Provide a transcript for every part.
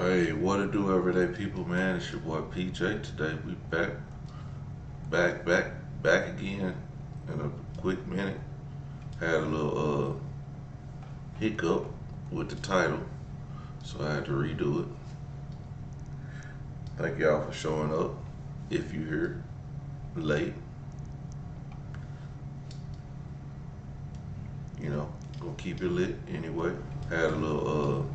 Hey, what to do, everyday people, man? It's your boy PJ. Today we back, back, back again in a quick minute. Had a little hiccup with the title, so I had to redo it. Thank y'all for showing up. If you here late, gonna keep it lit anyway. Had a little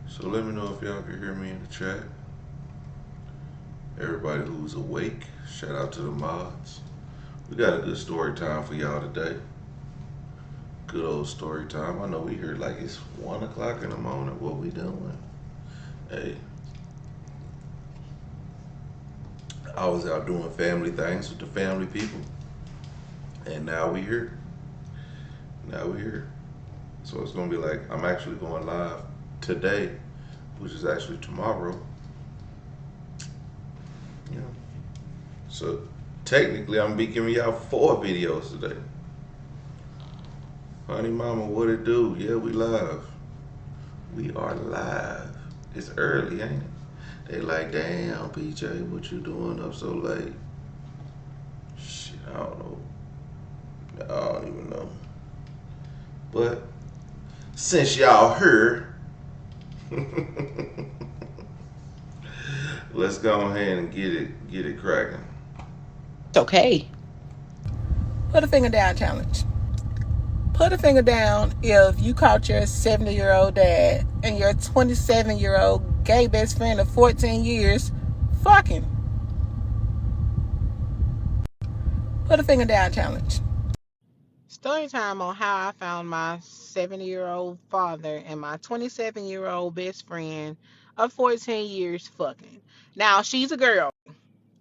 so let me know if y'all can hear me in the chat. Everybody who's awake, shout out to the mods. We got a good story time for y'all today. Good old story time. I know we here like it's 1 o'clock in the morning. What we doing? Hey, I was out doing family things with the family people, and now we here. Now we here. So it's gonna be like I'm actually going live today, which is actually tomorrow. Yeah. So technically, I'm be giving y'all 4 videos today. Honey Mama, what it do? Yeah, we live. We are live. It's early, ain't it? They like, damn, PJ, what you doing up so late? Shit, I don't know. I don't even know. But since y'all here, let's go ahead and get it cracking. It's okay. Put a finger down challenge. Put a finger down if you caught your 70-year-old dad and your 27-year-old gay best friend of 14 years fucking. Put a finger down challenge. Story time on how I found my 70-year-old father and my 27-year-old best friend of 14 years fucking. Now, she's a girl.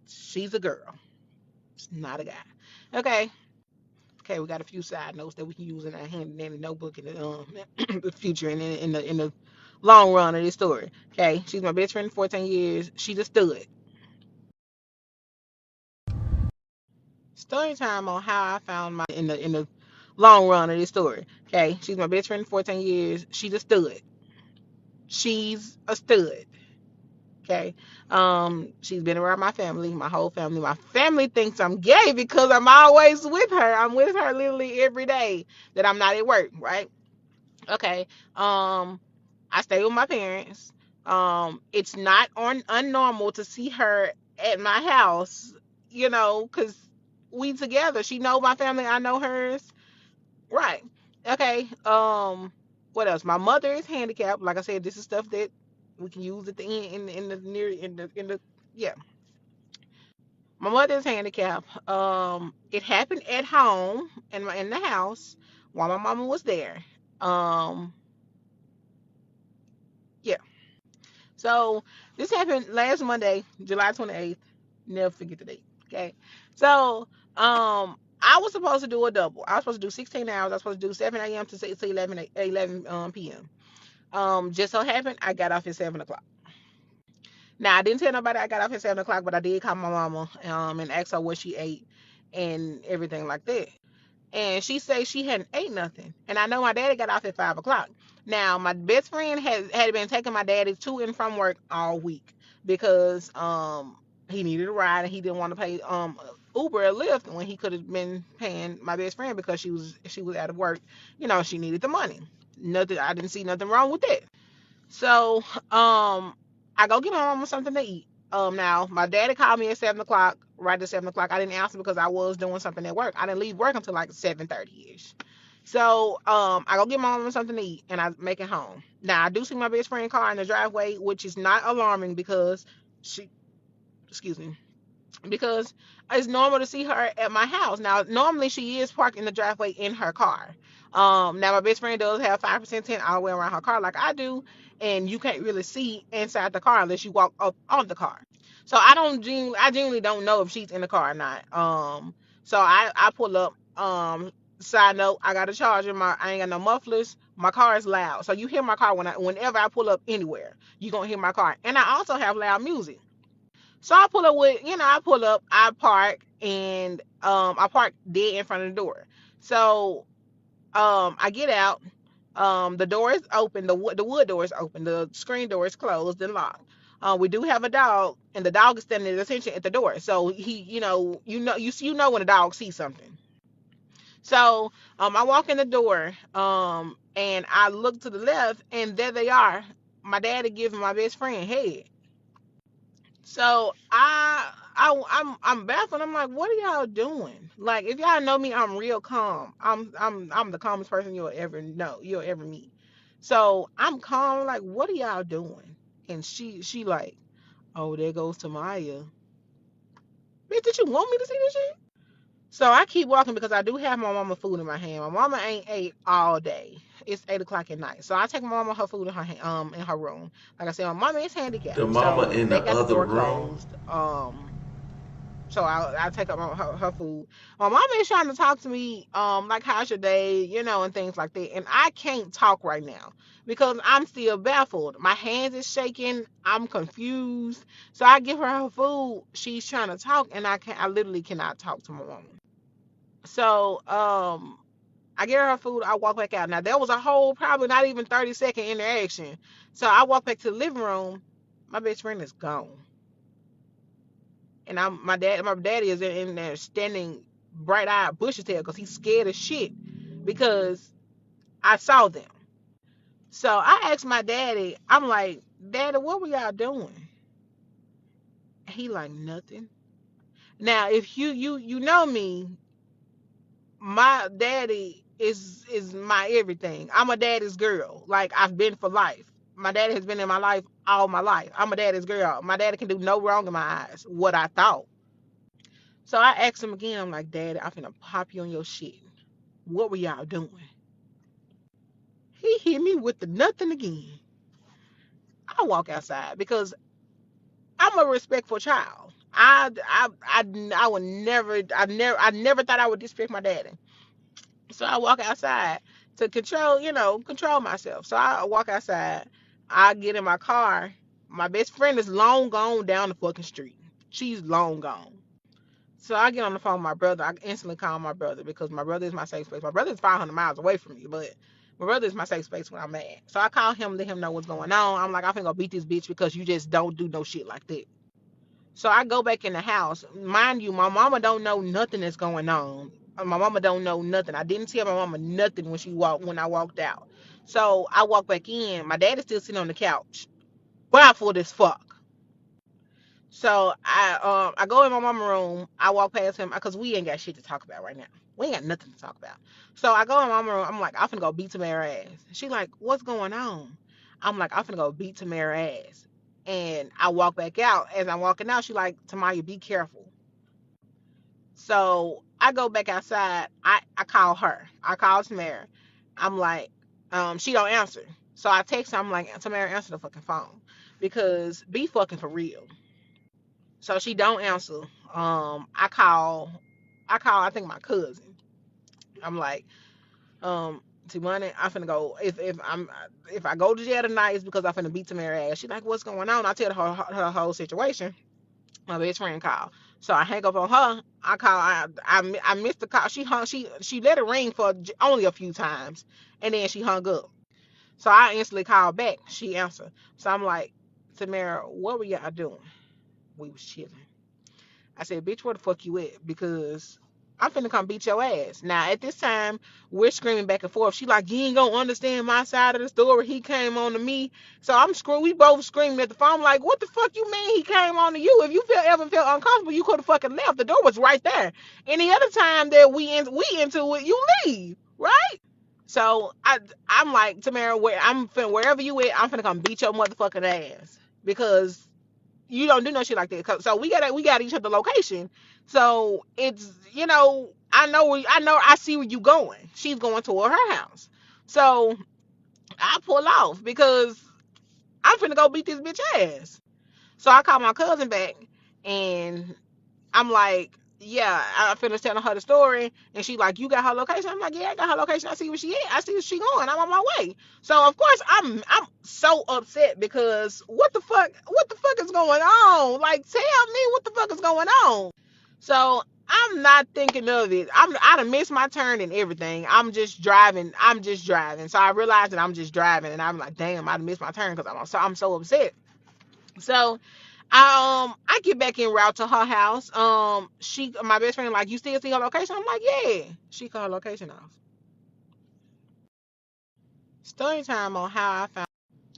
She's a girl. It's not a guy. Okay. Okay, we got a few side notes that we can use in our handy dandy notebook in the future and in the long run of this story. Okay, she's my best friend for 14 years. She's a stud. Story time on how I found my in the long run of this story. Okay, she's my best friend for 14 years. She's a stud. She's a stud. Okay. She's been around my family, my whole family. My family thinks I'm gay because I'm always with her. I'm with her literally every day that I'm not at work, right? Okay. Um, I stay with my parents. It's not unnormal to see her at my house, because we together. She know my family, I know hers. Right. Okay. What else? My mother is handicapped. Like I said, this is stuff that we can use at the end in the near in the yeah. My mother is handicapped. It happened at home in the house while my mama was there. Um, yeah. So this happened last Monday, July 28th. Never forget the date. Okay. So I was supposed to do a double. I was supposed to do 16 hours. I was supposed to do 7 a.m. to 6 to 11 p.m. Just so happened I got off at 7 o'clock. Now I didn't tell nobody I got off at 7 o'clock, but I did call my mama and ask her what she ate and everything like that. And she said she hadn't ate nothing. And I know my daddy got off at 5 o'clock. Now my best friend had been taking my daddy to and from work all week because he needed a ride and he didn't want to pay Uber or Lyft when he could have been paying my best friend because she was out of work. She needed the money. Nothing. I didn't see nothing wrong with that. So I go get my mama something to eat. Now my daddy called me at 7 o'clock. Right at 7 o'clock, I didn't answer because I was doing something at work. I didn't leave work until like 7:30 ish. So I go get my mama something to eat and I make it home. Now I do see my best friend car in the driveway, which is not alarming because she, excuse me, because it's normal to see her at my house. Now, normally she is parked in the driveway in her car. Now my best friend does have 5% tint all the way around her car, like I do, and you can't really see inside the car unless you walk up on the car. So I genuinely don't know if she's in the car or not. So I pull up. Side note, I got a charger. I ain't got no mufflers. My car is loud, so you hear my car whenever I pull up anywhere. You gonna hear my car, and I also have loud music. So I pull up, I park, and I park dead in front of the door. So I get out. The door is open. The wood door is open. The screen door is closed and locked. We do have a dog, and the dog is standing at attention at the door. So he, you know when a dog sees something. So I walk in the door, and I look to the left, and there they are. My daddy giving my best friend head. So I'm baffled. I'm like, what are y'all doing? Like, if y'all know me, I'm real calm. I'm the calmest person you'll ever meet. So I'm calm. Like, what are y'all doing? And she like, oh, there goes Tamaya. Bitch, did you want me to see this shit? So I keep walking because I do have my mama food in my hand. My mama ain't ate all day. It's 8 o'clock at night. So I take my mama her food in her room. Like I said, my mama is The handicapped, mama so in they the got the other door room. closed. So I take up her food. My mama is trying to talk to me, like how's your day, and things like that. And I can't talk right now because I'm still baffled. My hands is shaking. I'm confused. So I give her food. She's trying to talk, and I literally cannot talk to my mama. So I get her food. I walk back out. Now there was a whole probably not even 30-second interaction. So I walk back to the living room. My best friend is gone, and my daddy is in there standing bright eyed bushy tail because he's scared as shit because I saw them. So I asked my daddy. I'm like, Daddy, what were y'all doing? He like nothing. Now if you know me, my daddy is my everything. I'm a daddy's girl. Like, I've been for life. My daddy has been in my life all my life. I'm a daddy's girl. My daddy can do no wrong in my eyes. What I thought. So I asked him again. I'm like, Daddy, I'm finna pop you on your shit. What were y'all doing? He hit me with the nothing again. I walk outside because I'm a respectful child. I would never I never thought I would disrespect my daddy. So I walk outside to control myself. So I walk outside. I get in my car. My best friend is long gone down the fucking street. She's long gone. So I get on the phone with my brother. I instantly call my brother because my brother is my safe space. My brother is 500 miles away from me, but my brother is my safe space when I'm mad. So I call him, let him know what's going on. I'm like, I'm finna go beat this bitch because you just don't do no shit like that. So I go back in the house. Mind you, my mama don't know nothing that's going on. My mama don't know nothing. I didn't tell my mama nothing when I walked out. So I walk back in. My dad is still sitting on the couch, baffled as fuck. So I go in my mama room. I walk past him because we ain't got shit to talk about right now. We ain't got nothing to talk about. So I go in my mama room. I'm like, I'm finna go beat Tamara ass. She like, what's going on? I'm like, I'm finna go beat Tamara ass. And I walk back out. As I'm walking out, she like, Tamaya, be careful. So I go back outside. I call her. I call Tamara. I'm like, she don't answer. So I text her. I'm like, Tamara, answer the fucking phone because be fucking for real. So she don't answer. I think my cousin. I'm like, T-Money, I'm finna go. If I go to jail tonight, it's because I'm finna beat Tamara ass. She like, what's going on? I tell her whole situation. My best friend called. So I hang up on her. I missed the call. She hung. She let it ring for only a few times, and then she hung up. So I instantly called back. She answered. So I'm like, Tamara, what were y'all doing? We was chilling. I said, bitch, where the fuck you at? Because I'm finna come beat your ass. Now, at this time, we're screaming back and forth. She like, you ain't gonna understand my side of the story. He came on to me. So I'm screw. We both screaming at the phone. I'm like, what the fuck you mean he came on to you? If you ever felt uncomfortable, you could have fucking left. The door was right there. Any other time that we into it, you leave, right? So I'm like, Tamara, wherever you at, I'm finna come beat your motherfucking ass because you don't do no shit like that. So we got each other location. So it's I see where you going. She's going toward her house. So I pull off because I'm finna go beat this bitch ass. So I call my cousin back and I'm like, yeah, I finished telling her the story, and she like, you got her location? I'm like, yeah, I got her location. I see where she at. I see where she going. I'm on my way. So of course I'm so upset because what the fuck is going on? Like, tell me what the fuck is going on. So I'm not thinking of it. I done missed my turn and everything. I'm just driving. I'm just driving. So I realized that I'm just driving, and I'm like, damn, I done missed my turn because I'm so upset. So I get back en route to her house. She my best friend like, you still see her location? I'm like, yeah. She cut her location off. Story time on how I found.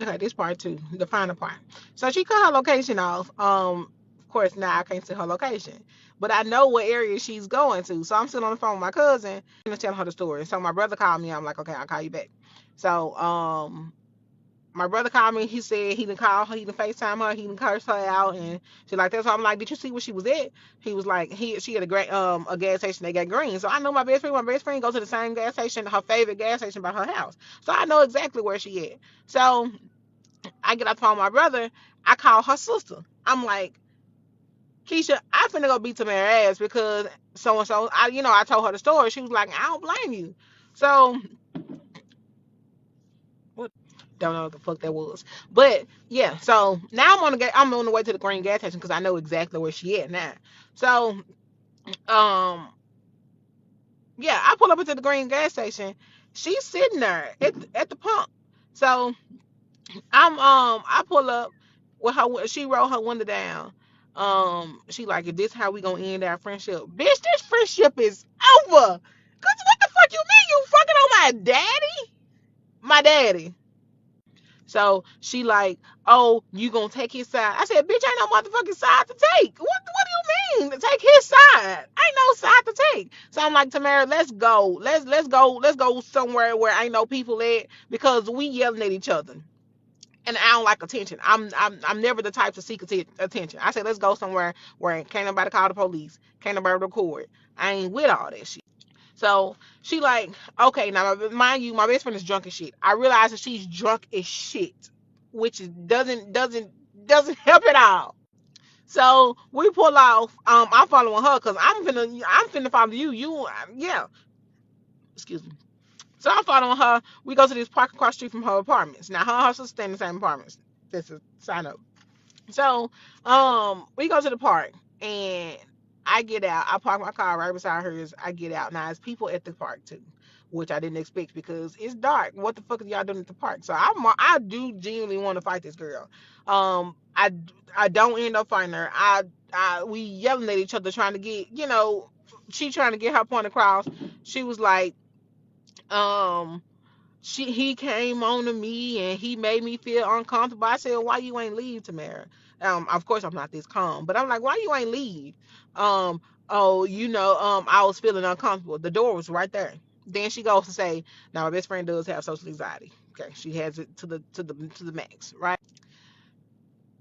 Okay, this part two, the final part. So she cut her location off. Of course now I can't see her location, but I know what area she's going to. So I'm sitting on the phone with my cousin and telling her the story. So my brother called me. I'm like, okay, I'll call you back. So my brother called me. He said he didn't call her, he didn't FaceTime her, he didn't curse her out, and she like that. So I'm like, did you see where she was at? He was like, she had a great a gas station. They got green. So I know my best friend. My best friend goes to the same gas station, her favorite gas station by her house. So I know exactly where she at. So I get off the phone with my brother. I call her sister. I'm like, Keisha, I finna go beat Tamara's ass because so and so. I told her the story. She was like, I don't blame you. So what? Don't know what the fuck that was, but yeah. So now I'm on the way to the green gas station because I know exactly where she at now. So um, yeah, I pull up into the green gas station. She's sitting there at the pump. So I pull up with her. She roll her window down. She like, is this how we gonna end our friendship? Bitch, this friendship is over. Cause what the fuck you mean you fucking on my daddy? My daddy. So she like, oh, you gonna take his side? I said, bitch, ain't no motherfucking side to take. What do you mean? Take his side? Ain't no side to take. So I'm like, Tamara, let's go. Let's go somewhere where ain't no people at because we yelling at each other. And I don't like attention. I'm never the type to seek attention. I said, let's go somewhere where can't nobody call the police, can't nobody record. I ain't with all that shit. So she like, okay, now mind you, my best friend is drunk as shit. I realize that she's drunk as shit, which doesn't help at all. So we pull off. I'm following her because I'm finna follow you. Yeah. Excuse me. So I'm following her. We go to this park across the street from her apartments. Now her and her sister stay in the same apartments. This is sign up. So, we go to the park and I get out. I park my car right beside hers. I get out. Now, there's people at the park too, which I didn't expect because it's dark. What the fuck are y'all doing at the park? So I do genuinely want to fight this girl. I don't end up fighting her. We yelling at each other trying to get, she trying to get her point across. She was like, um, he came on to me and he made me feel uncomfortable. I said, why you ain't leave, Tamara? Of course I'm not this calm, but I'm like, why you ain't leave? Um, oh, I was feeling uncomfortable. The door was right there. Then she goes to say, now my best friend does have social anxiety. Okay, she has it to the max, right?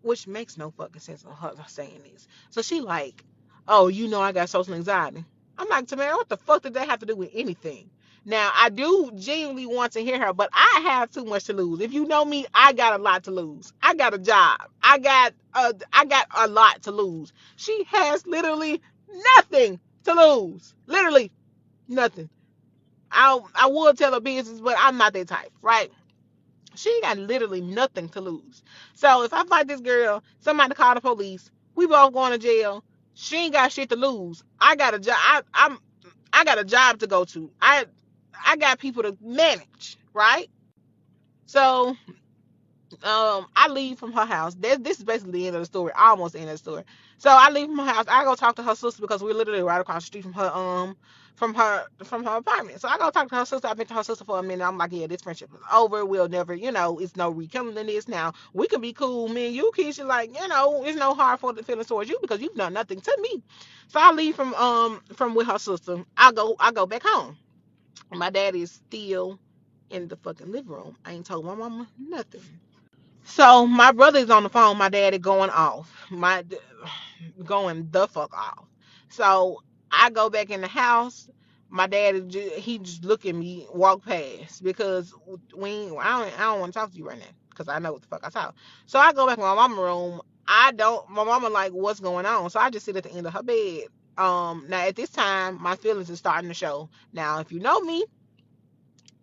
Which makes no fucking sense of her saying this. So she like, oh, I got social anxiety. I'm like, Tamara, what the fuck did that have to do with anything? Now I do genuinely want to hear her, but I have too much to lose. If you know me, I got a lot to lose. I got a job. I got a lot to lose. She has literally nothing to lose. Literally nothing. I would tell her business, but I'm not that type, right? She got literally nothing to lose. So if I fight this girl, somebody call the police, we both going to jail. She ain't got shit to lose. I got a job. I got a job to go to. I got people to manage, right? So I leave from her house. This is basically the end of the story, almost the end of the story. So I leave from her house. I go talk to her sister because we're literally right across the street from her apartment. So I go talk to her sister. I've been to her sister for a minute. I'm like, yeah, this friendship is over. We'll never, it's no rekindling this. Now we can be cool, me and you, Keisha. Like, it's no hard for the feelings towards you because you've done nothing to me. So I leave from with her sister. I go back home. My daddy is still in the fucking living room. I ain't told my mama nothing. So my brother is on the phone. My daddy going off. Going the fuck off. So I go back in the house. My daddy he just look at me, walk past because I don't want to talk to you right now because I know what the fuck I talk. So I go back in my mama room. I don't. My mama like, what's going on? So I just sit at the end of her bed. Now at this time, my feelings are starting to show. Now if you know me,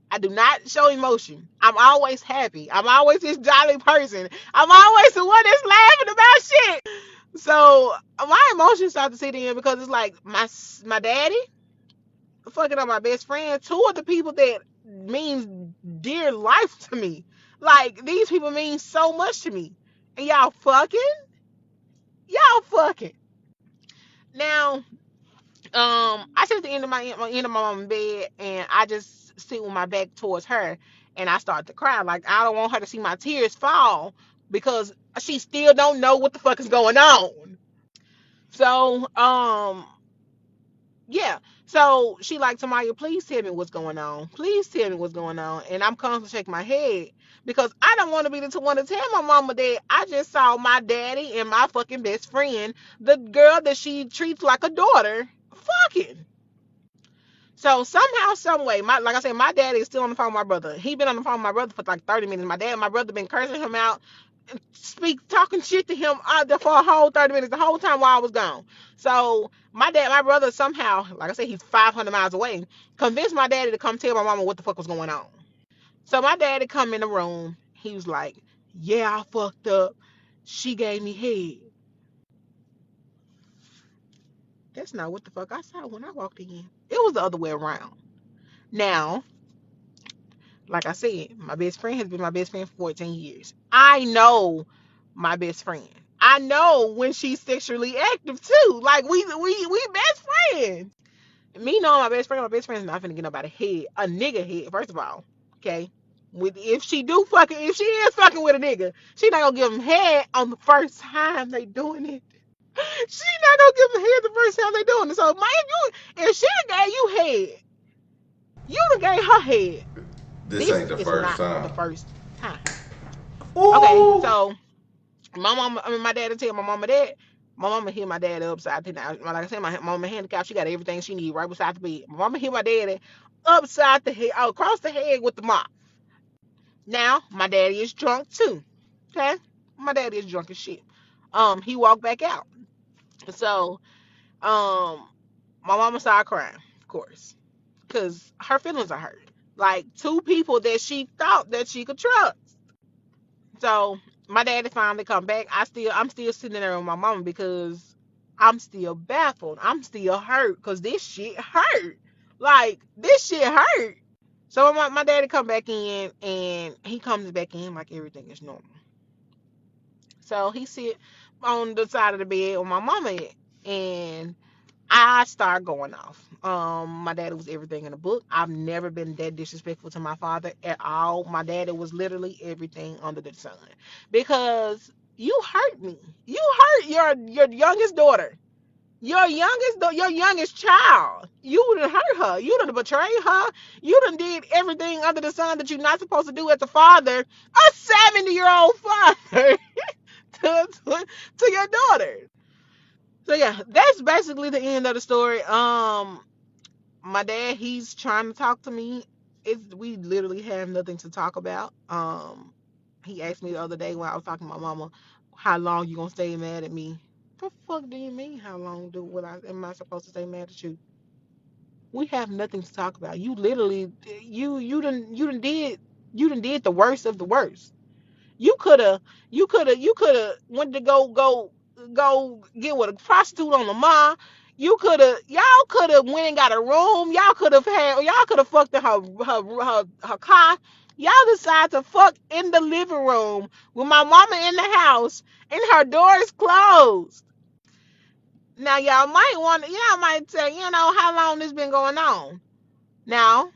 I do not show emotion. I'm always happy. I'm always this jolly person. I'm always the one that's laughing about shit. So my emotions start to sit in because it's like my daddy fucking up my best friend. Two of the people that means dear life to me. Like these people mean so much to me. And y'all fucking. Now, I sit at the end of my mom's bed and I just sit with my back towards her and I start to cry. Like I don't want her to see my tears fall because she still don't know what the fuck is going on. So, yeah. So she like, Tamaya, please tell me what's going on. Please tell me what's going on. And I'm constantly shaking my head because I don't want to be the one to tell my mama that I just saw my daddy and my fucking best friend, the girl that she treats like a daughter, fucking. So somehow, some way, like I said, my daddy is still on the phone with my brother. He been on the phone with my brother for like 30 minutes. My dad and my brother been cursing him out, talking shit to him out there for a whole 30 minutes, the whole time while I was gone. So my brother somehow, like I said, he's 500 miles away, convinced my daddy to come tell my mama what the fuck was going on. So my daddy come in the room. He was like, "Yeah, I fucked up. She gave me head." That's not what the fuck I saw when I walked in. It was the other way around. Now, like I said, my best friend has been my best friend for 14 years. I know my best friend. I know when she's sexually active too. Like we best friends. Me knowing my best friend's not finna get nobody head, a nigga head. First of all, okay. If she do fucking, if she is fucking with a nigga, she not gonna give him head on the first time they doing it. She not gonna give him head the first time they doing it. So mind you, if she done gave you head, you done gave her head. This This ain't the is first not the time. first time. Okay, Ooh. so my mom, I mean, my dad will tell my mama that. My mama hit my dad upside down. Like I said, my mama handicapped. She got everything she need right beside the bed. My mama hit my daddy upside the head, across the head with the mop. Now my daddy is drunk too. Okay, my daddy is drunk as shit. He walked back out. So, my mama started crying, of course, because her feelings are hurt. Like two people that she thought that she could trust. So my daddy finally come back. I'm still sitting there with my mama because I'm still baffled. I'm still hurt because this shit hurt. Like this shit hurt. So my daddy come back in and he comes back in like everything is normal. So he sit on the side of the bed with my mama at, and I start going off. My daddy was everything in the book. I've never been that disrespectful to my father at all. My daddy was literally everything under the sun. Because you hurt me. You hurt your youngest daughter. Your youngest child. You done hurt her. You done betrayed her. You done did everything under the sun that you're not supposed to do as a father, a 70-year-old father, to your daughter. So yeah, that's basically the end of the story. My dad, he's trying to talk to me. We literally have nothing to talk about. He asked me the other day when I was talking to my mama, how long you gonna stay mad at me? The fuck do you mean? How long do what I am I supposed to stay mad at you? We have nothing to talk about. You literally, you done did the worst of the worst. You coulda, you coulda went to go get with a prostitute on the mall. Y'all coulda went and got a room. Y'all coulda fucked in her car. Y'all decided to fuck in the living room with my mama in the house and her door is closed. Now y'all might say, how long this been going on. Now,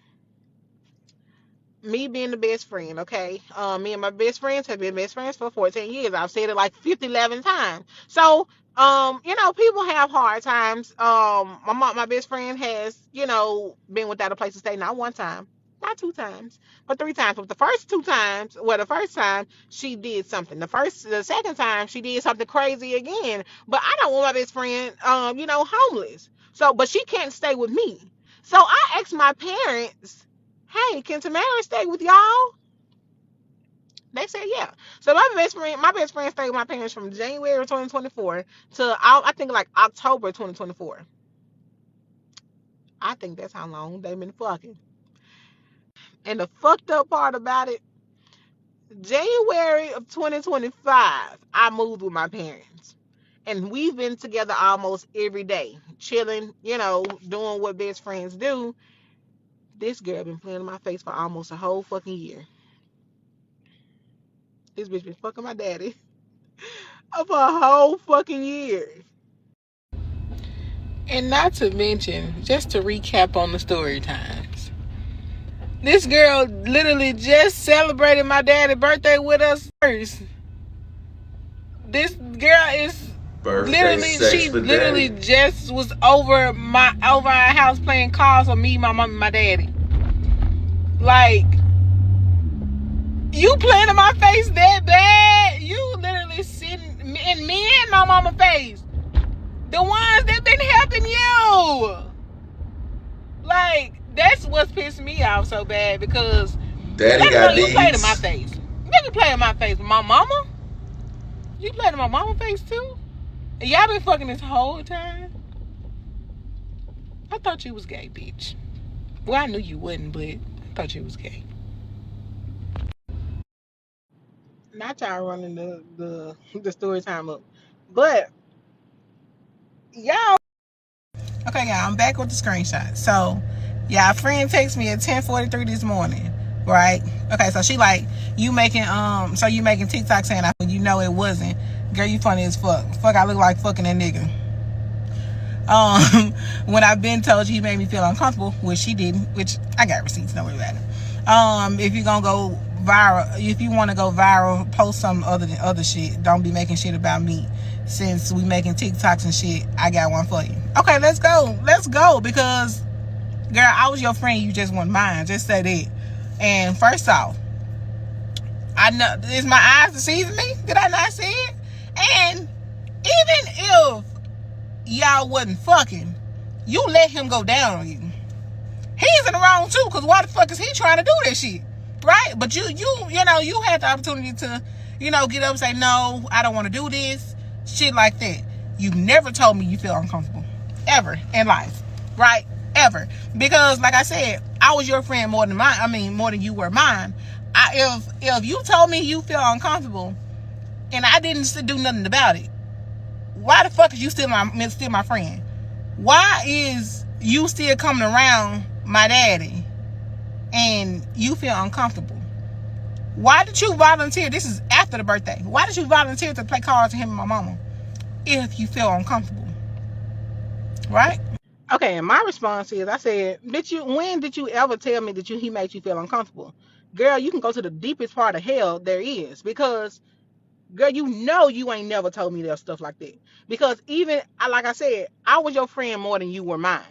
me being the best friend, okay? Me and my best friends have been best friends for 14 years. I've said it like 50, 11 times. So, people have hard times. My best friend has, been without a place to stay not one time, not two times, but three times. But the first two times, well, the first time she did something. The second time she did something crazy again. But I don't want my best friend, homeless. So, but she can't stay with me. So I asked my parents, hey, can Tamara stay with y'all? They said yeah. So my best friend stayed with my parents from January 2024 to I think like October 2024. I think that's how long they've been fucking. And the fucked up part about it, January of 2025, I moved with my parents. And we've been together almost every day, chilling, you know, doing what best friends do. This girl been playing in my face for almost a whole fucking year. This bitch been fucking my daddy for a whole fucking year. And not to mention, just to recap on the story times, this girl literally just celebrated my daddy's birthday with us first. This girl is literally just was over our house playing cards with me, my mom, and my daddy. Like, you playing in my face that bad? You literally sitting in me and my mama face. The ones that been helping you. Like, that's what's pissing me off so bad, because Daddy got you played in my face. You play in my face with my mama. You played in my mama's face too. And y'all been fucking this whole time. I thought you was gay, bitch. Well, I knew you wouldn't, but I thought you was gay. Not y'all running the story time up, but y'all. Okay, y'all, I'm back with the screenshot. So, y'all friend texted me at 10:43 this morning, right? Okay, so she like, you making TikTok saying you know it wasn't. Girl, you funny as fuck. Fuck, I look like fucking that nigga. When I've been told you, he made me feel uncomfortable, which she didn't, which I got receipts, don't worry about it. If you gonna go viral, if you want to go viral, post something other than other shit. Don't be making shit about me. Since we making TikToks and shit, I got one for you. Okay, let's go, because girl, I was your friend, you just weren't mine. Just say that. And first off, I know, is my eyes deceiving me? Did I not see it? And even if y'all wasn't fucking, you let him go down on you. He's in the wrong too, because why the fuck is he trying to do this shit? Right? But you had the opportunity to, get up and say, no, I don't want to do this. Shit like that. You never told me you feel uncomfortable. Ever in life. Right? Ever. Because, like I said, I was your friend more than more than you were mine. If you told me you feel uncomfortable and I didn't do nothing about it, why the fuck is you still my friend? Why is you still coming around my daddy and you feel uncomfortable? Why did you volunteer? This is after the birthday. Why did you volunteer to play cards to him and my mama if you feel uncomfortable? Right? Okay, and my response is, I said, when did you ever tell me that he made you feel uncomfortable? Girl, you can go to the deepest part of hell there is, because girl, you ain't never told me that stuff like that. Because even, like I said, I was your friend more than you were mine.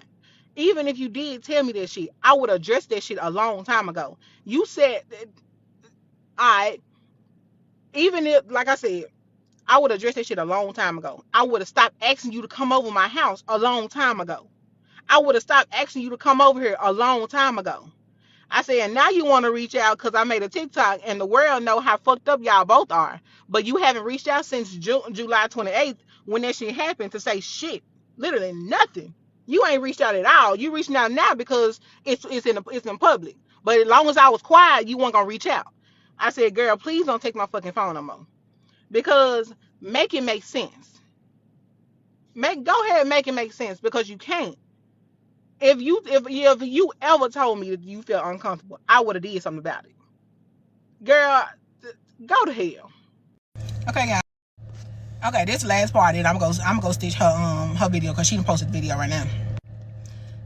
Even if you did tell me that shit, I would address that shit a long time ago. You said, I, even if, like I said, I would address that shit a long time ago. I would have stopped asking you to come over my house a long time ago. I would have stopped asking you to come over here a long time ago. I said, and now you want to reach out because I made a TikTok and the world know how fucked up y'all both are. But you haven't reached out since July 28th when that shit happened to say shit. Literally nothing. You ain't reached out at all. You reaching out now because it's in public. But as long as I was quiet, you weren't gonna reach out. I said, girl, please don't take my fucking phone no more. Because make it make sense. Go ahead and make it make sense, because you can't. If you ever told me that you felt uncomfortable, I would have did something about it. Girl, go to hell. Okay, guys. Okay, this last part, and I'm gonna go stitch her video, because she done posted the video right now.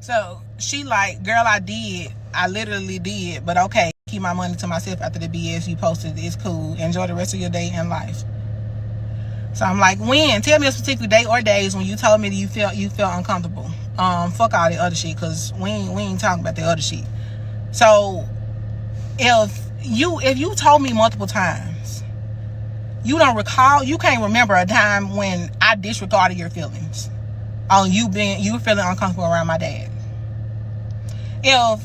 So she like, girl, I literally did, but okay, keep my money to myself after the BS you posted. It's cool. Enjoy the rest of your day and life. So I'm like, when? Tell me a specific day or days when you told me that you felt uncomfortable. Fuck all the other shit, because we ain't talking about the other shit. So if you told me multiple times, you don't recall, you can't remember a time when I disregarded your feelings on you feeling uncomfortable around my dad. If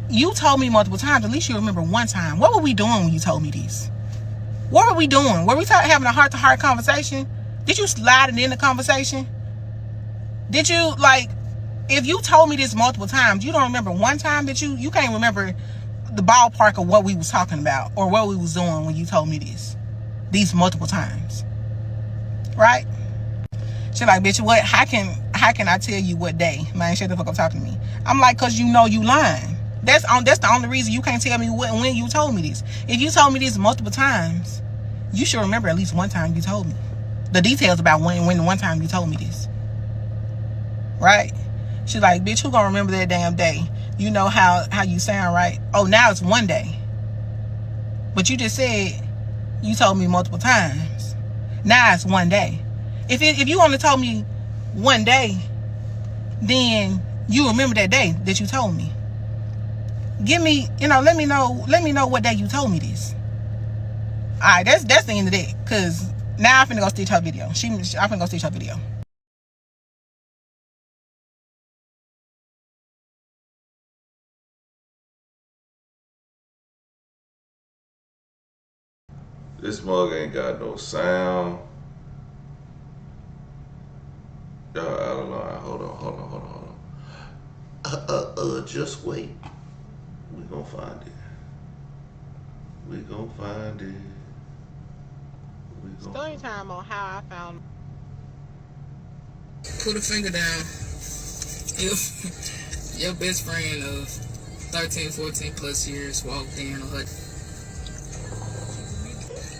you told me multiple times, at least you remember one time. What were we doing when you told me this? What were we doing? Were we having a heart-to-heart conversation? Did you slide it in the conversation? Did you, like, if you told me this multiple times, you don't remember one time that you can't remember the ballpark of what we was talking about or what we was doing when you told me this, these multiple times, right? She like, bitch, what? How can I tell you what day? Man, shut the fuck up talking to me. I'm like, cause you know you lying. That's the only reason you can't tell me when you told me this. If you told me this multiple times, you should remember at least one time you told me the details about when the one time you told me this. Right? She like, bitch, who gonna remember that damn day? You know how you sound, right? Oh, now it's one day. But you just said you told me multiple times. Now it's one day. If you only told me one day, then you remember that day that you told me. Give me, let me know what day you told me this. Alright, that's the end of that. Cause now I'm finna go stitch her video. I'm finna go stitch her video. This mug ain't got no sound. Y'all out of line. Hold on. Just wait. We gonna find it. We gonna find it. Story time on how I found. Put a finger down if your best friend of 13, 14 plus years walked in on her.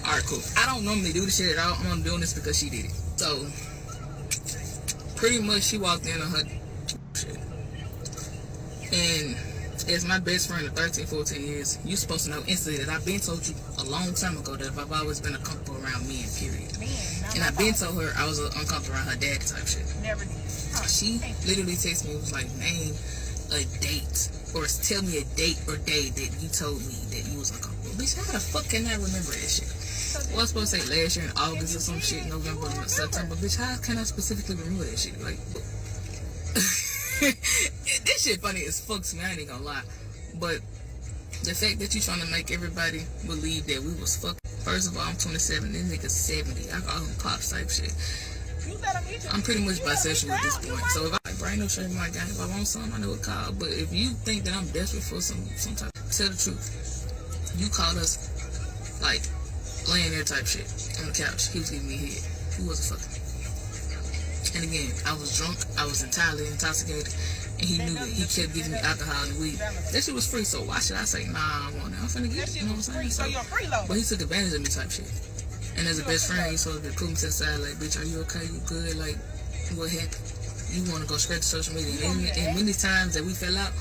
Alright, cool. I don't normally do this shit at all. I'm only doing this because she did it. So, pretty much she walked in on her shit. And as my best friend of 13, 14 years, you supposed to know instantly that I've been told you a long time ago that I've always been uncomfortable around men, period. And I've been told her I was uncomfortable around her dad type shit. Never did. She literally texted me, was like, name a date or tell me a date or day that you told me that you was uncomfortable. Bitch, how the fuck can I remember that shit? Well, I was supposed to say last year in August or some shit, November, September. Bitch, how can I specifically remember that shit? Like, this shit funny as fuck to me, I ain't gonna lie. But the fact that you trying to make everybody believe that we was fucking. First of all, I'm 27, this nigga's 70. I call him pops type shit. I'm pretty much bisexual at this point. So if I like brain no shit in my game, if I want something, I know what call. But if you think that I'm desperate for some type, tell the truth. You called us like laying there type shit on the couch. He was giving me head. Who was a fucking? And again, I was drunk. I was entirely intoxicated. And he knew that. He kept giving me alcohol and weed. That shit was free, so why should I say, nah, I want it? I'm finna get it, you know what I'm saying? So, but he took advantage of me type shit. And as a best friend, he's supposed to be pulling me to the side, like, bitch, are you okay? You good? Like, what happened? You want to go straight to social media. And many times that we fell out,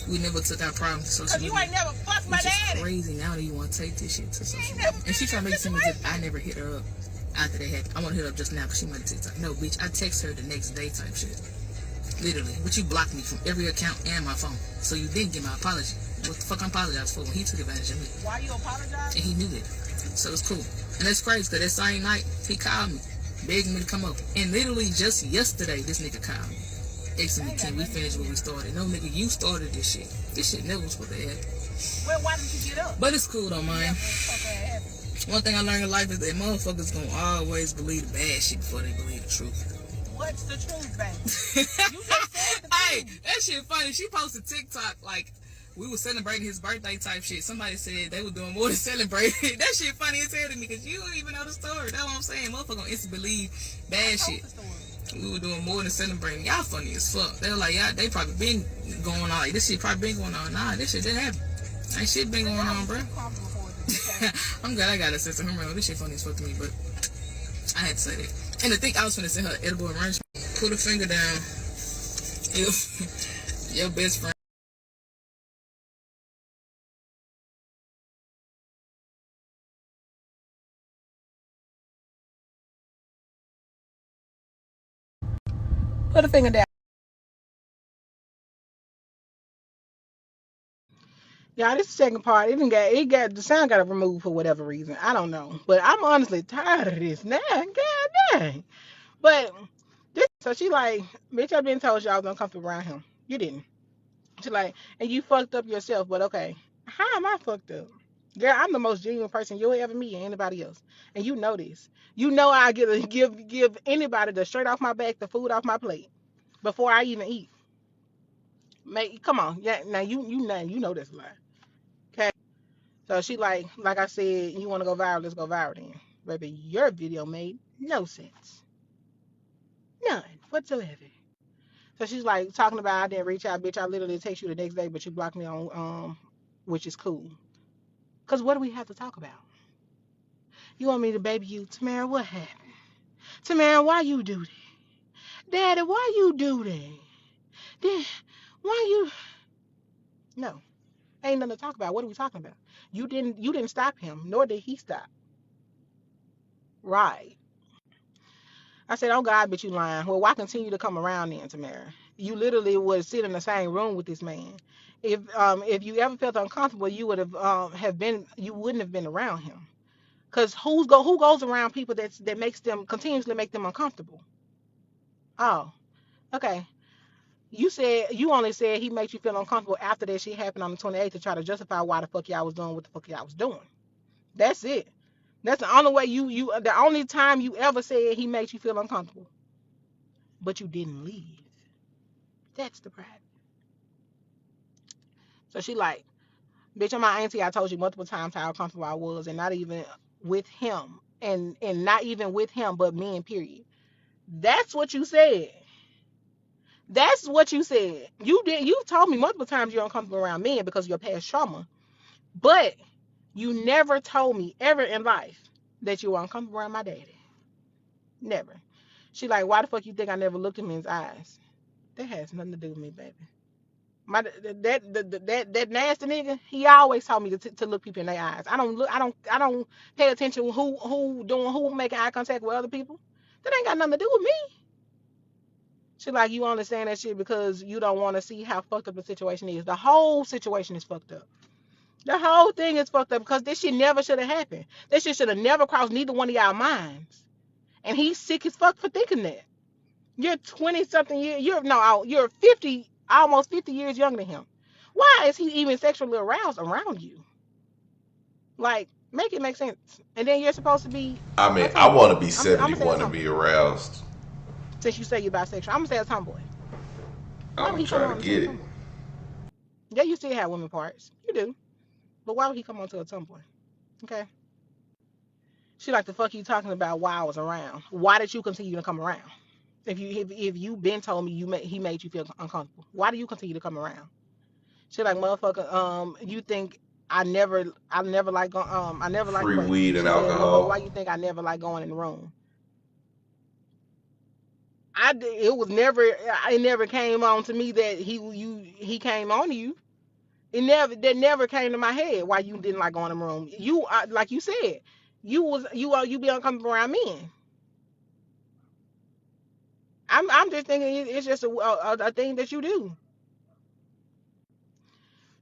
we never took our problems to social media. You ain't never fucked my daddy. Which is crazy. Now that you want to take this shit to social media. And she trying to make it seem as if I never hit her up after they happened. I want to hit her up just now because she might have TikTok. No, bitch, I text her the next day type shit. Literally. But you blocked me from every account and my phone. So you didn't get my apology. What the fuck I apologize for when he took advantage of me? Why you apologize? And he knew that. So it's cool. And that's crazy because that same night, he called me, begging me to come up. And literally just yesterday, this nigga called me. Asking me, can we finish what we started? No, nigga, you started this shit. This shit never was supposed to happen. Well, why didn't you get up? But it's cool though, man. One thing I learned in life is that motherfuckers gonna always believe the bad shit before they believe the truth. What's the truth, baby? You just said the Hey, that shit funny. She posted TikTok like we were celebrating his birthday type shit. Somebody said they were doing more than celebrating. That shit funny as hell to me because you don't even know the story. That's what I'm saying. Motherfuckers gonna instantly believe bad shit. We were doing more than celebrating. Y'all funny as fuck. They were like, yeah, they probably been going on. Like, this shit probably been going on. Nah, this shit didn't happen. Ain't shit been going on, bro. I'm glad I got a sense of humor. This shit funny as fuck to me, but I had to say that. And the thing I was finna send her edible arrangement. Put a finger down if your best friend. Put a finger down. Yeah, this is the second part. It got the sound got removed for whatever reason. I don't know, but I'm honestly tired of this now. God dang. But this, so she like, bitch, I've been told you I was uncomfortable around him. You didn't. She like, and you fucked up yourself. But okay, how am I fucked up? Girl, I'm the most genuine person you'll ever meet and anybody else, and you know this. You know I give anybody the straight off my back, the food off my plate before I even eat. Make come on, yeah. Now you know this a lie. Okay. So she like I said, you want to go viral? Let's go viral then, baby. Your video made no sense. None whatsoever. So she's like talking about I didn't reach out, bitch. I literally text you the next day, but you blocked me on which is cool. Cause what do we have to talk about? You want me to baby you, Tamara? What happened? Tamara, why you do that? Daddy, why you do that? Dad, why you? No, ain't nothing to talk about. What are we talking about? You didn't stop him, nor did he stop. Right. I said, oh God, bitch, you lying. Well, why continue to come around then, Tamara? You literally would sit in the same room with this man. If you ever felt uncomfortable, you would have been you wouldn't have been around him. Cause who goes around people that makes them continuously make them uncomfortable? Oh, okay. You only said he makes you feel uncomfortable after that shit happened on the 28th to try to justify why the fuck y'all was doing what the fuck y'all was doing. That's it. That's the only way the only time you ever said he makes you feel uncomfortable. But you didn't leave. That's the problem. So she like, bitch, I'm my auntie. I told you multiple times how uncomfortable I was, and not even with him, and not even with him, but men. Period. That's what you said. That's what you said. You did. You told me multiple times you're uncomfortable around men because of your past trauma, but you never told me ever in life that you were uncomfortable around my daddy. Never. She like, why the fuck you think I never looked him in his eyes? That has nothing to do with me, baby. That nasty nigga, he always told me to look people in their eyes. I don't pay attention to who making eye contact with other people. That ain't got nothing to do with me. She like, you understand that shit because you don't want to see how fucked up the situation is. The whole situation is fucked up. The whole thing is fucked up because this shit never should have happened. This shit should have never crossed neither one of y'all minds. And he's sick as fuck for thinking that. You're 20 something years. You're 50, almost 50 years younger than him. Why is he even sexually aroused around you? Like, make it make sense. And then you're supposed to be I a mean, I tomboy. want to be I'm gonna say a 71 and be tomboy. aroused. Since you say you're bisexual, I'm gonna say a tomboy. Why I'm would gonna he come try to on to a get it. tomboy? Yeah, you still have women parts. You do. But why would he come on to a tomboy? Okay. She like the fuck you talking about while I was around. Why did you continue to come around? If you been told me he made you feel uncomfortable, why do you continue to come around? She like motherfucker. You think I never like I never like Free what? weed and She said motherfucker. Why alcohol. you think I never like going in the room? It was never. It never came on to me that he came on to you. That never came to my head why you didn't like going in the room. You like you said, you be uncomfortable around men. I'm just thinking it's just a thing that you do.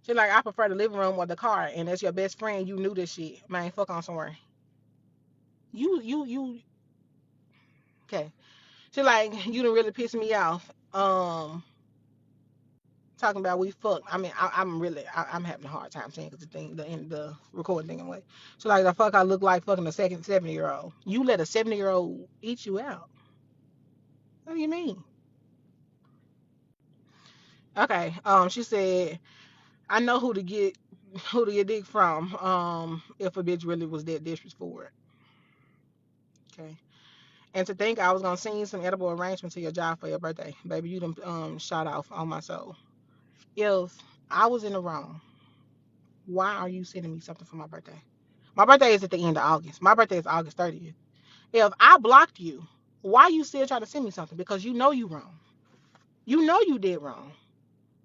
She like I prefer the living room or the car, and that's your best friend. You knew this shit, man. Fuck on somewhere. You okay? She like you done really piss me off. Talking about we fuck. I mean, I'm having a hard time saying because the recording thing away. So like the fuck I look like fucking a second 70-year-old. You let a 70-year-old eat you out. What do you mean? Okay. She said I know who to get dick from. If a bitch really was that desperate for it. Okay. And to think I was gonna send you some edible arrangements to your job for your birthday, baby. You done shot off on my soul. If I was in the wrong, why are you sending me something for my birthday? My birthday is at the end of August. My birthday is August 30th. If I blocked you, why you still try to send me something? Because you know you wrong. You know you did wrong.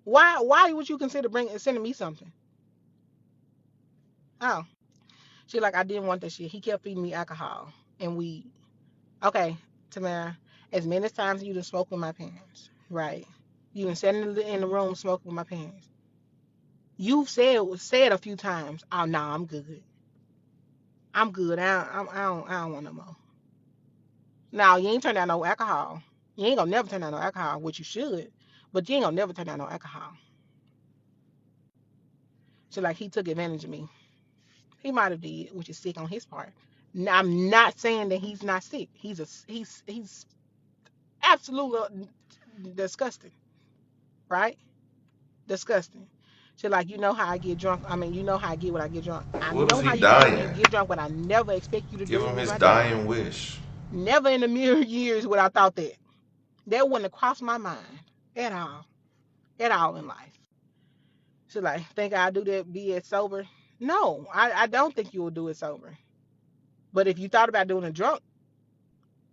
Why would you consider sending me something? Oh, she like I didn't want that shit. He kept feeding me alcohol and weed. Okay, Tamara, as many times you done smoked with my parents, right? You done sat in the room smoking with my parents. You've said a few times, oh no, I'm good. I'm good. I don't want no more. Now you ain't turn down no alcohol. You ain't gonna never turn down no alcohol, which you should, but you ain't gonna never turn down no alcohol. So like he took advantage of me. He might have did, which is sick on his part. Now, I'm not saying that he's not sick. He's absolutely disgusting, right? Disgusting. So like you know how I get drunk. I mean, you know how I get when I get drunk. I What is know he how you get when you dying? get drunk, but I never expect you to Give do it him with his my daddy. dying wish. Never in a million years would I thought that. That wouldn't have crossed my mind at all in life. She's like, think I'll do that, be it sober? No, I don't think you will do it sober. But if you thought about doing it drunk,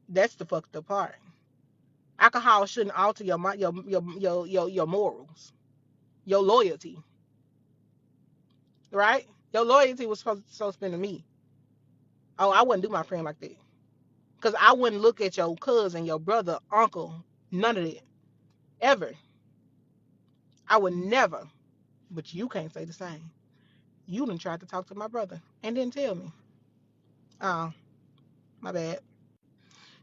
that's the fucked up part. Alcohol shouldn't alter your morals, your loyalty, right? Your loyalty was supposed to spend to me. Oh, I wouldn't do my friend like that. Because I wouldn't look at your cousin, your brother, uncle, none of that. Ever. I would never. But you can't say the same. You done tried to talk to my brother and didn't tell me. Oh, my bad.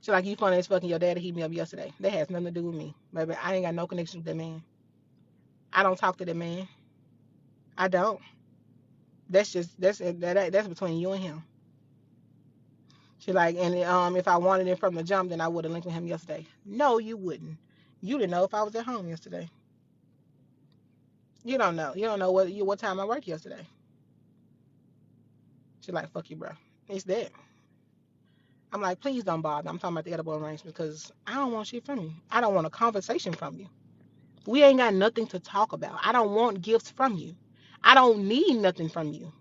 She's like, you funny as fucking your daddy hit me up yesterday. That has nothing to do with me. Baby, I ain't got no connection with that man. I don't talk to that man. I don't. That's between you and him. She like, and if I wanted him from the jump, then I would have linked with him yesterday. No, you wouldn't. You didn't know if I was at home yesterday. You don't know. You don't know what time I worked yesterday. She like, fuck you, bro. It's that. I'm like, please don't bother. I'm talking about the edible arrangement because I don't want shit from you. I don't want a conversation from you. We ain't got nothing to talk about. I don't want gifts from you. I don't need nothing from you.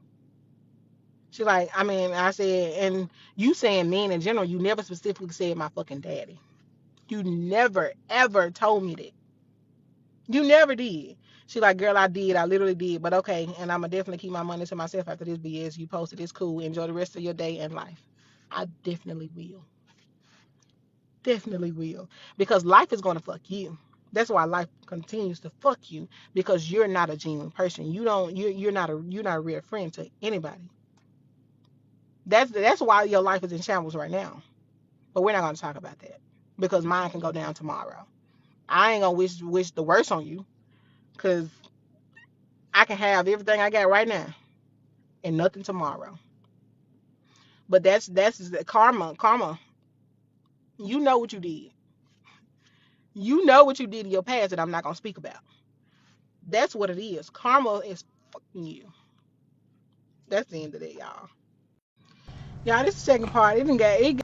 She like, I mean, I said, and you saying men in general, you never specifically said my fucking daddy. You never, ever told me that. You never did. She like, girl, I did. I literally did. But okay, and I'm going to definitely keep my money to myself after this BS. You posted. It's cool. Enjoy the rest of your day and life. I definitely will. Definitely will. Because life is going to fuck you. That's why life continues to fuck you because you're not a genuine person. You're not a real friend to anybody. That's why your life is in shambles right now. But we're not going to talk about that because mine can go down tomorrow. I ain't gonna wish the worst on you because I can have everything I got right now and nothing tomorrow. But that's the karma. Karma. You know what you did. You know what you did in your past that I'm not gonna speak about. That's what it is. Karma is fucking you. That's the end of that, y'all. Y'all, this is the second part. It didn't get it.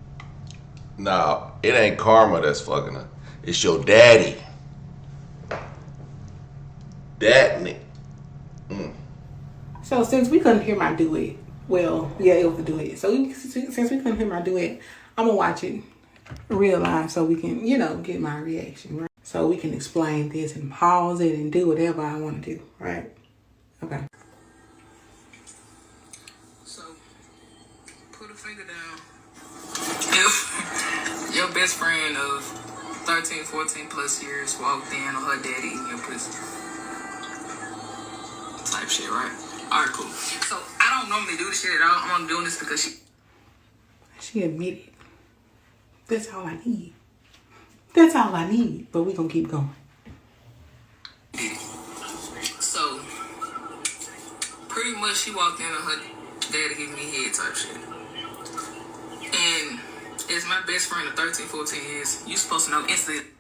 No, it ain't karma that's fucking her. It's your daddy. That nigga. Mm. So since we couldn't hear my duet, well, yeah, it was a duet. So since we couldn't hear my duet, I'm gonna watch it real live so we can, get my reaction, right? So we can explain this and pause it and do whatever I want to do, right? Okay. So, put a finger down. If your best friend of 13, 14 plus years walked in on her daddy eating your pussy. Type shit, right? Alright, cool. So, I don't normally do this shit at all. I'm only doing this because she admitted. That's all I need. That's all I need. But we gonna keep going. So, pretty much she walked in on her daddy giving me head type shit. And as my best friend of 13, 14 years, you supposed to know instantly.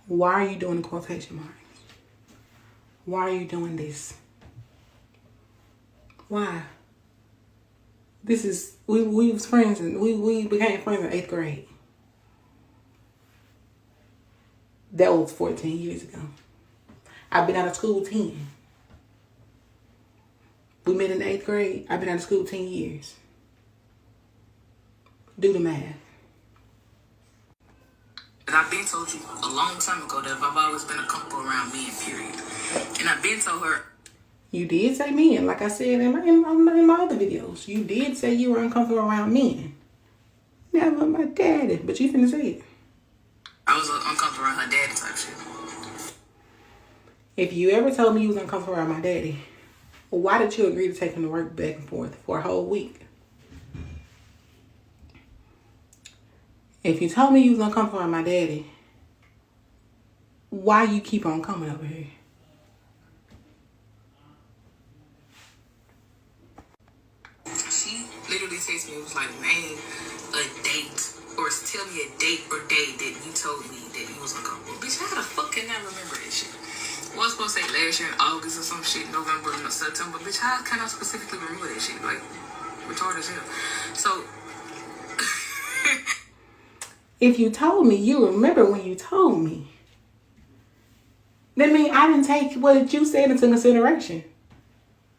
Why are you doing the quotation marks? Why are you doing this? Why? This is we was friends and we became friends in 8th grade. That was 14 years ago. I've been out of school 10. We met in the 8th grade. I've been out of school 10 years. Do the math. And I've been told you a long time ago that I've always been uncomfortable around men, period. And I've been told her. You did say men, like I said in my other videos. You did say you were uncomfortable around men. Never my daddy, but you finna say it. I was uncomfortable around her daddy type shit. If you ever told me you was uncomfortable around my daddy, why did you agree to take him to work back and forth for a whole week? If you told me you was uncomfortable around my daddy, why you keep on coming over here? She literally texted me, it was like, name a date, or tell me a date or day that you told me that you was uncomfortable. Bitch, how the fuck can I remember that shit? I was supposed to say last year in August or some shit, November or September. Bitch, how can I specifically remember that shit? Like, retarded as hell. So, If you told me, you remember when you told me. That means I didn't take what you said into consideration.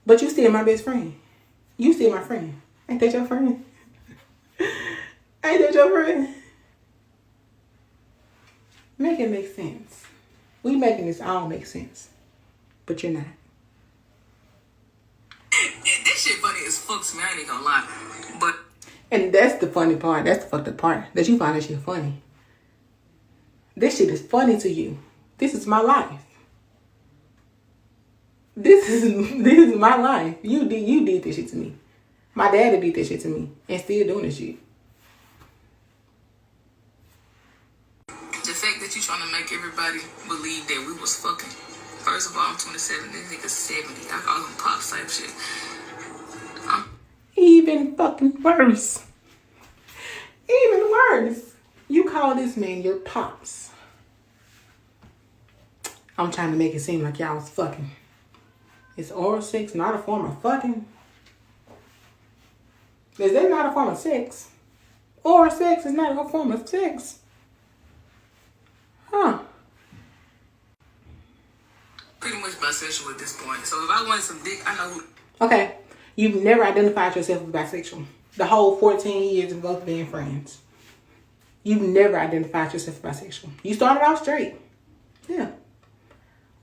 But you still my best friend. You still my friend. Ain't that your friend? Ain't that your friend? Make it make sense. We making this all make sense. But you're not. This shit funny as fuck to me, I ain't even gonna lie. But And that's the funny part. That's the fucked up part. That you find that shit funny. This shit is funny to you. This is my life. This is my life. You did this shit to me. My daddy did this shit to me. And still doing this shit. the fact that you trying to make everybody believe that we was fucking. First of all, I'm 27, this nigga's 70. I call him pops type shit. Even fucking worse. Even worse. You call this man your pops. I'm trying to make it seem like y'all was fucking. Is oral sex not a form of fucking? Is that not a form of sex? Oral sex is not a form of sex. Huh. Pretty much bisexual at this point. So if I wanted some dick, I know who. Okay. You've never identified yourself as bisexual. The whole 14 years of both being friends. You've never identified yourself as bisexual. You started off straight. Yeah.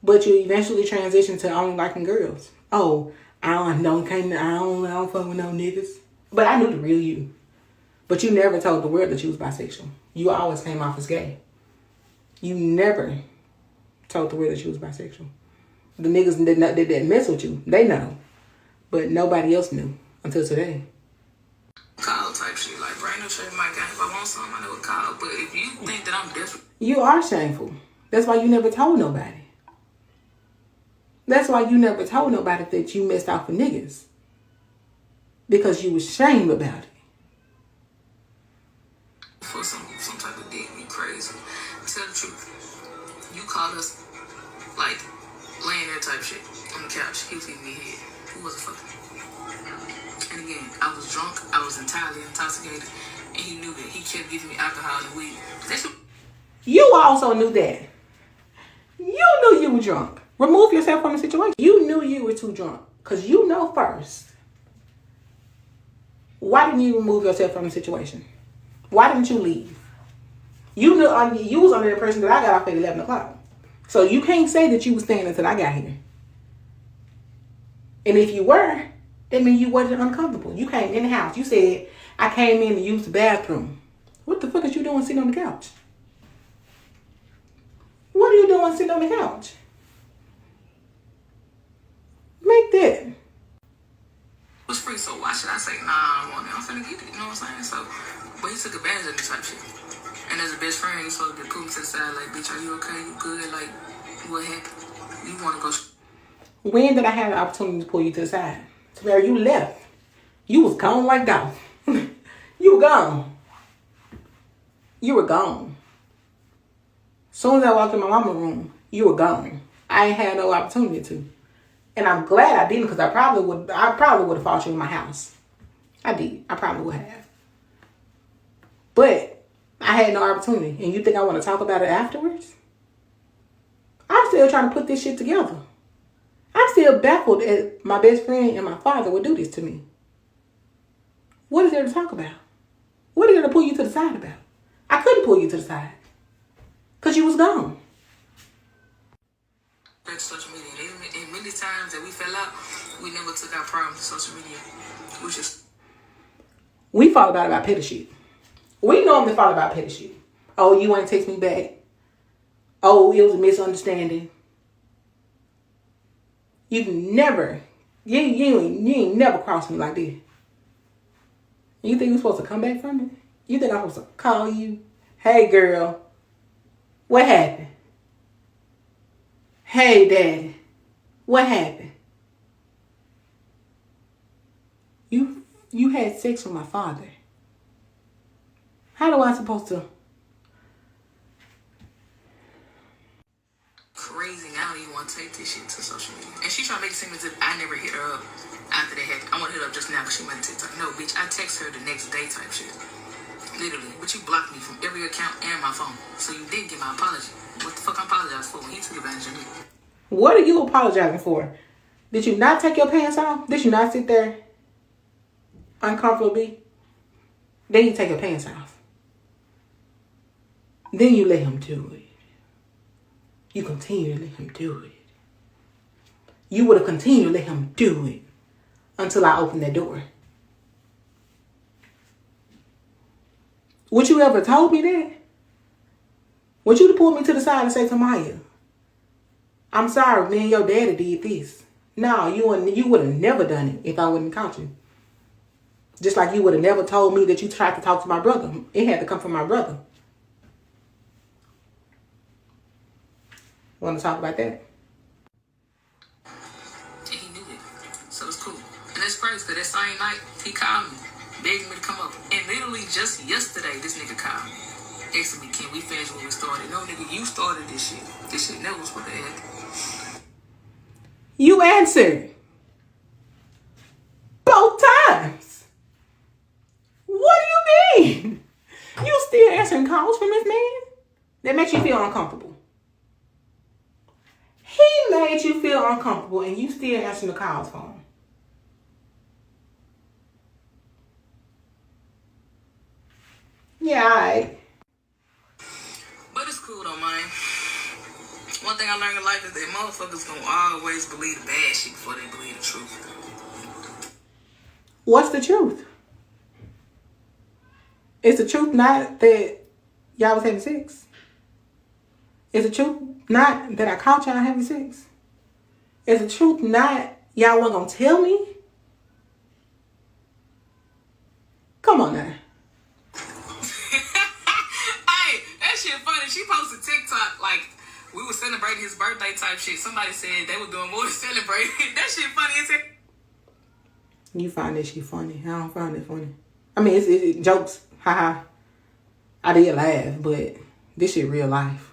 But you eventually transitioned to only liking girls. Oh, I don't fuck with no niggas. But I knew the real you. But you never told the world that you was bisexual. You always came off as gay. You never told the world that you was bisexual. The niggas that didn't mess with you, they know. But nobody else knew until today. Call type shit. Like, bring no shit in my game. If I want something, I know what call. But if you think that I'm desperate. You are shameful. That's why you never told nobody. That's why you never told nobody that you messed out for niggas. Because you was ashamed about it. For some type of dick, you crazy. Tell the truth. You called us, like, laying there type shit on the couch. He was giving me head. Who was it fucking? And again, I was drunk. I was entirely intoxicated. And he knew that. He kept giving me alcohol and weed. You also knew that. You knew you were drunk. Remove yourself from the situation. You knew you were too drunk. Because you know first. Why didn't you remove yourself from the situation? Why didn't you leave? You knew you was under the impression that I got off at 11 o'clock. So you can't say that you was staying until I got here. And if you were, that means you wasn't uncomfortable. You came in the house. You said, I came in to use the bathroom. What the fuck is you doing sitting on the couch? What are you doing sitting on the couch? Make that. It was free, so why should I say, nah, I don't want it? I'm finna get it, you know what I'm saying? So, but he took advantage of me type shit. And as a best friend, he's supposed to be pulling to the side, like, bitch, are you okay? You good? Like, what happened? You wanna go? When did I have the opportunity to pull you to the side? To where you left. You was gone like golf. You were gone. You were gone. As soon as I walked in my mama's room, you were gone. I ain't had no opportunity to. And I'm glad I didn't, because I probably would have fought you in my house. I did. I probably would have. But I had no opportunity. And you think I want to talk about it afterwards? I'm still trying to put this shit together. I'm still baffled that my best friend and my father would do this to me. What is there to talk about? What is there to pull you to the side about? I couldn't pull you to the side. Because you was gone. Back to social media. And many times that we fell out, we never took our problems to social media. We fought about petty shit. We normally fought about petty shit. Oh, you ain't text me back. Oh, it was a misunderstanding. You ain't never crossed me like this. You think you're supposed to come back from it? You think I'm supposed to call you? Hey, girl. What happened? Hey, daddy. What happened? You had sex with my father. How do I supposed to? Crazy. I don't even want to take this shit to social media. And she trying to make it seem as if I never hit her up after they had. I want to hit her up just now because she went to TikTok. No, bitch. I text her the next day type shit. Literally. But you blocked me from every account and my phone. So you did get my apology. What the fuck I apologize for when he took advantage of me? What are you apologizing for? Did you not take your pants off? Did you not sit there uncomfortably? Then you take your pants off. Then you let him do it. You continue to let him do it. You would have continued to let him do it until I opened that door. Would you ever told me that? Would you have pulled me to the side and say, Tamaya, I'm sorry, me and your daddy did this. No, you would have never done it if I wouldn't caught you. Just like you would have never told me that you tried to talk to my brother. It had to come from my brother. Want to talk about that? And he knew it. So it's cool. And that's crazy because that same night, he called me, begging me to come up. And literally just yesterday, this nigga called me. Asking me, can we finish when we started? No, nigga, you started this shit. This shit never was supposed to happen. You answered. Both times. What do you mean? You still answering calls from this man? That makes you feel uncomfortable. He made you feel uncomfortable and you still answering the calls for him. Yeah, alright. But it's cool though, man. One thing I learned in life is that motherfuckers gonna always believe the bad shit before they believe the truth. What's the truth? Is the truth not that y'all was having sex? Is the truth not that I caught y'all having sex? Is the truth not y'all wasn't gonna tell me? Come on now. Hey, that shit funny. She posted TikTok like we were celebrating his birthday type shit. Somebody said they were doing more than celebrating. That shit funny as hell. You find that shit funny. I don't find it funny. I mean, it's jokes. Haha. I did laugh, but this shit real life.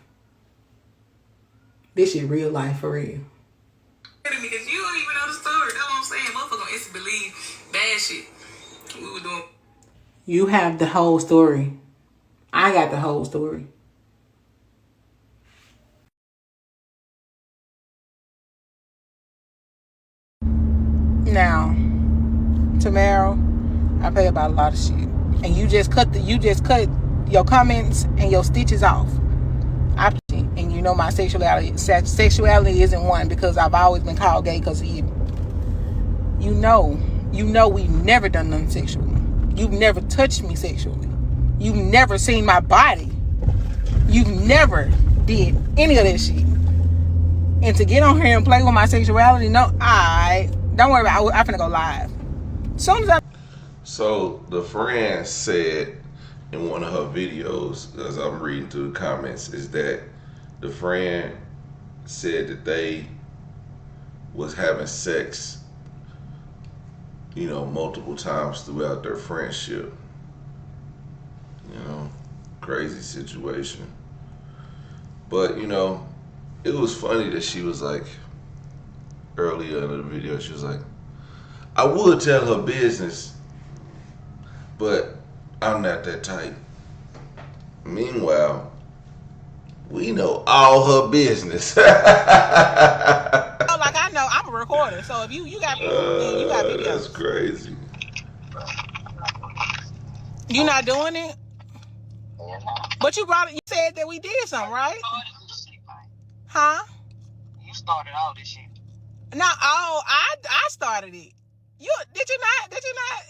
This shit real life for real. Because you don't even know the story. That's what I'm saying. Motherfuckers gonna instantly believe bad shit. We were doing. You have the whole story. I got the whole story. Now, tomorrow, I pay about a lot of shit, and you just cut your comments and your stitches off. And you know my sexuality isn't one because I've always been called gay because you know we've never done nothing sexual. You've never touched me sexually. You've never seen my body. You've never did any of that shit. And to get on here and play with my sexuality, no, don't worry about it. I'm finna go live. So the friend said in one of her videos, as I'm reading through the comments, is that the friend said that they was having sex, multiple times throughout their friendship. Crazy situation. But, it was funny that she was like, earlier in the video, she was like, I would tell her business, but I'm not that type. Meanwhile, we know all her business. Like I know, I'm a recorder, so if you got you got videos. That's crazy. You not doing it? But you said that we did something, right? Huh? You started all this shit. No, I started it. Did you not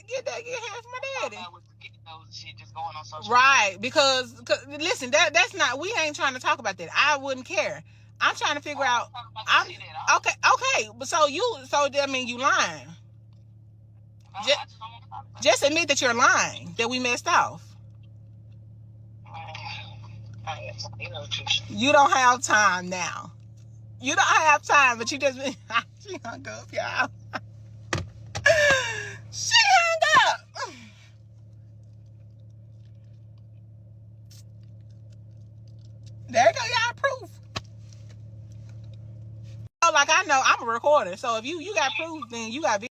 get half my daddy? Right, because listen, that's not, we ain't trying to talk about that. I wouldn't care. I'm trying to figure out. Okay, but so that mean you lying. Just admit that you're lying, that we messed off. You don't have time now. You don't have time, but you just she hung up, y'all. She hung up. There you go, y'all. Proof. Oh, like I know, I'm a recorder, so if you got proof, then you got video.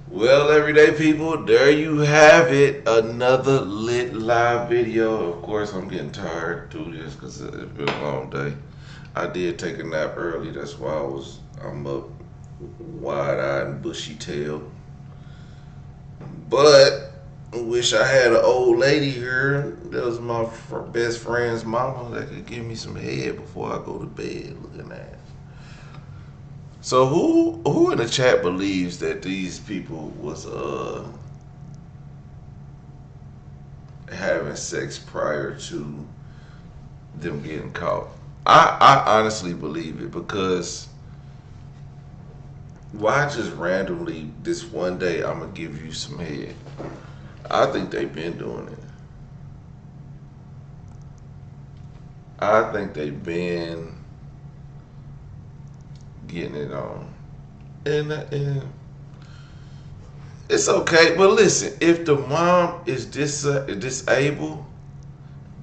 Well, everyday people, there you have it. Another lit live video. Of course, I'm getting tired to this because it's been a long day. I did take a nap early. That's why I'm up wide-eyed and bushy-tailed. But I wish I had an old lady here. That was my best friend's mama that could give me some head before I go to bed. Looking at. So who in the chat believes that these people was having sex prior to them getting caught? I honestly believe it because why just randomly this one day I'm gonna give you some head? I think they've been doing it. I think they've been getting it on, and it's okay. But listen, if the mom is disabled,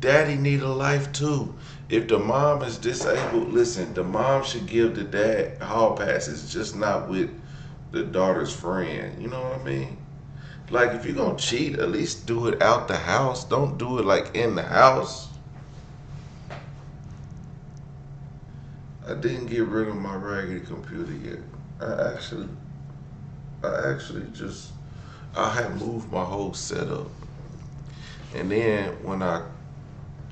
daddy need a life too. If the mom is disabled, listen, the mom should give the dad hall passes, just not with the daughter's friend. You know what I mean? Like if you're gonna cheat, at least do it out the house. Don't do it like in the house. I didn't get rid of my raggedy computer yet. I actually just I had moved my whole setup, and then when I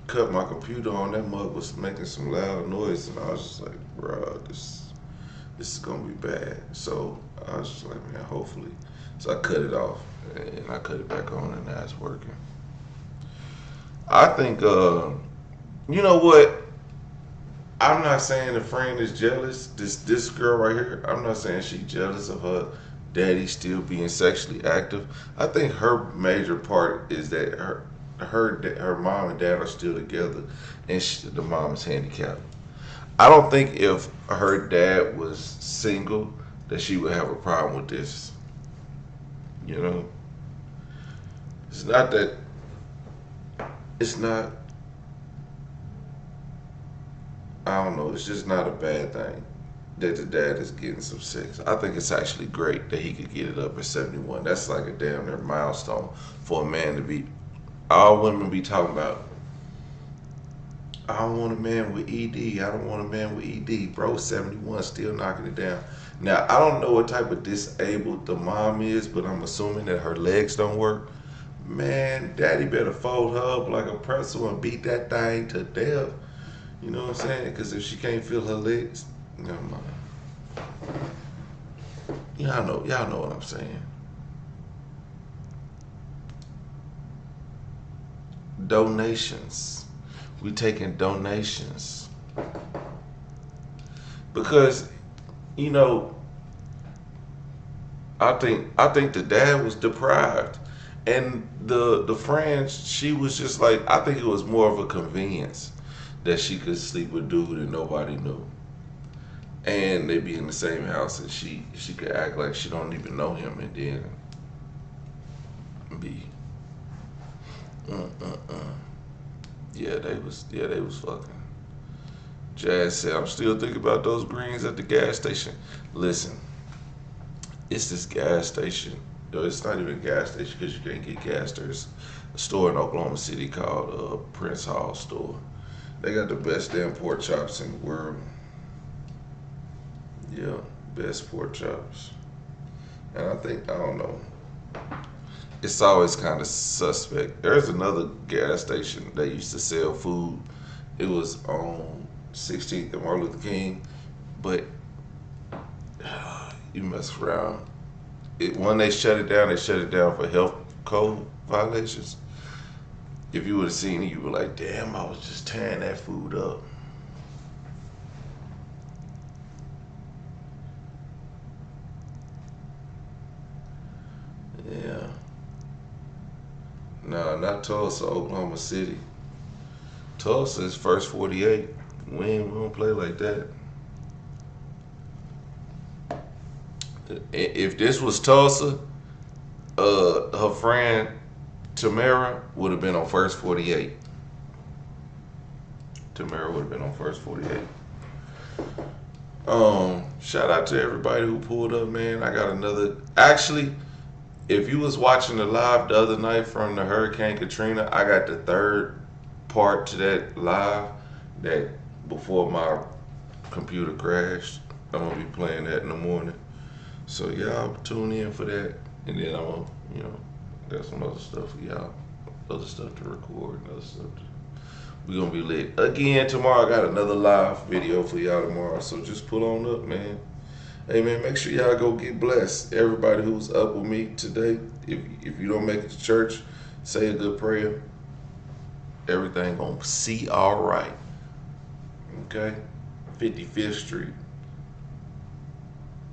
cut my computer on, that mug was making some loud noise, and I was just like, bruh, this is gonna be bad. So I was just like, man, hopefully. So I cut it off, and I cut it back on, and now it's working. I think, you know what? I'm not saying the friend is jealous. This girl right here, I'm not saying she's jealous of her daddy still being sexually active. I think her major part is that her mom and dad are still together, and the mom is handicapped. I don't think if her dad was single that she would have a problem with this. You know, it's not that it's not. I don't know. It's just not a bad thing that the dad is getting some sex. I think it's actually great that he could get it up at 71. That's like a damn near milestone for a man to be. All women be talking about. I don't want a man with ED. I don't want a man with ED. Bro, 71, still knocking it down. Now, I don't know what type of disabled the mom is, but I'm assuming that her legs don't work. Man, daddy better fold her up like a pretzel and beat that thing to death. You know what I'm saying? Because if she can't feel her legs, never mind. Y'all know what I'm saying. Donations. We taking donations because you know I think the dad was deprived, and the friend, she was just like, I think it was more of a convenience that she could sleep with dude and nobody knew, and they be in the same house, and she could act like she don't even know him, and then be uh uh uh they was fucking. Jazz said, I'm still thinking about those greens at the gas station. Listen, it's this gas station. It's not even a gas station because you can't get gas. There's a store in Oklahoma City called Prince Hall Store. They got the best damn pork chops in the world. Yeah, best pork chops. And I don't know. It's always kind of suspect. There's another gas station that used to sell food. It was on 16th and Martin Luther King, but you mess around. When they shut it down, they shut it down for health code violations. If you would have seen it, you were like, damn, I was just tearing that food up. Yeah. No, not Tulsa, Oklahoma City. Tulsa is first 48. We don't play like that. If this was Tulsa, her friend Tamara would have been on first 48. Tamara would have been on first 48. Shout out to everybody who pulled up, man. I got another. Actually, If you was watching the live the other night from the Hurricane Katrina, I got the third part to that live that before my computer crashed. I'm gonna be playing that in the morning. So y'all tune in for that, and then I'm gonna, got some other stuff for y'all, other stuff to record, and other stuff. We gonna be lit again tomorrow. I got another live video for y'all tomorrow, so just pull on up, man. Hey man, make sure y'all go get blessed. Everybody who's up with me today, if you don't make it to church, say a good prayer. Everything gonna see all right. Okay, 55th Street.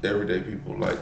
Everyday people like